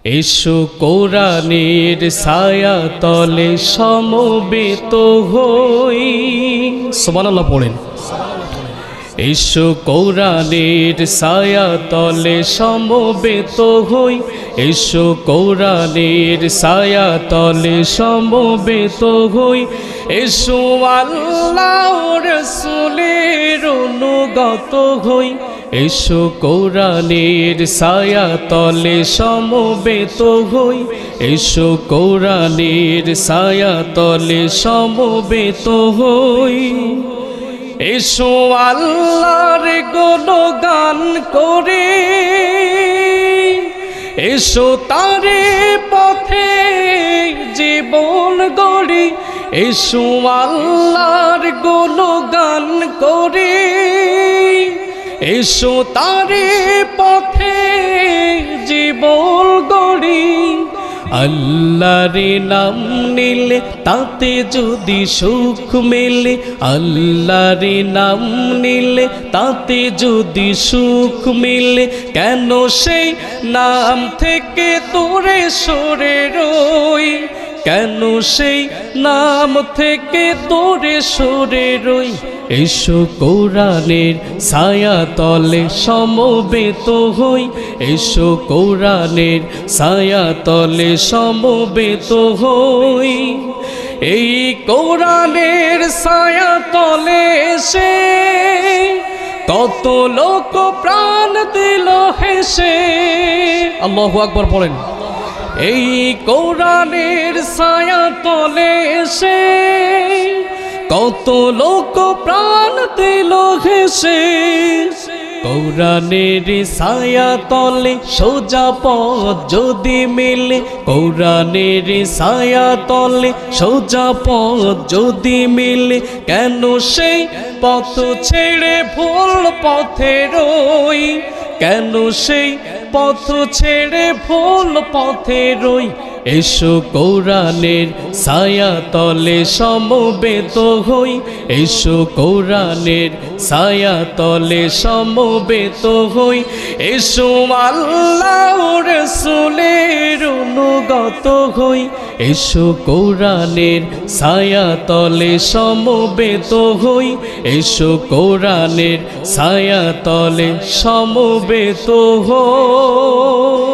এসো কোরআনের ছায়া তলে সমবেত হই। সুবহানাল্লাহ পড়েন। এসো কোরআনের ছায়া তলে সমবেত হই। এসো কোরআনের ছায়া তলে সমবেত হই। এসো আল্লাহর রাসূলের অনুগত হই। এসো কোরআনের ছায়া তলে সমবেত হই। এসো কোরআনের ছায়া তলে সমবেত হই। এসো আল্লাহর গুণগান করে, এসো তারে পথে জীবন গড়ি। এসো আল্লাহর গুণগান করে, এসো তারে পথে জীবন গড়ি। আল্লাহর নাম নিলে তাতে যদি সুখ মেলে, আল্লাহর নাম নিলে তাতে যদি সুখ মিলে, কেন সেই নাম থেকে দূরে সরে রই? কেন সেই নাম থেকে দূরে সরে রই? এসো কোরআনের ছায়া তলে সমবেত হই। এসো কোরআনের ছায়া তলে সমবেত হই। এই কোরআনের ছায়া তলে এসে কত লোক প্রাণ দিল হেসে। আল্লাহু আকবার পড়েন। এই কোরআনের ছায়া তলে এসে কত লোক প্রাণ দিল হেসে। কোরআনের ছায়া তলে সোজা পথ যদি মিলে, কোরআনের ছায়া তলে সোজা পথ যদি মিলে, কেন সেই পথ ছেড়ে ভুল পথে রই? কেন সেই পথ ছেড়ে ভুল পথে রই? এসো কোরআনের ছায়া তলে সমবেত হই। এসো কোরআনের ছায়া তলে সমবেত হই। এসো আল্লাহর রাসূলের অনুগত হই। এসো কোরআনের ছায়া তলে সমবেত হই। এসো কোরআনের ছায়া তলে সমবেত হই।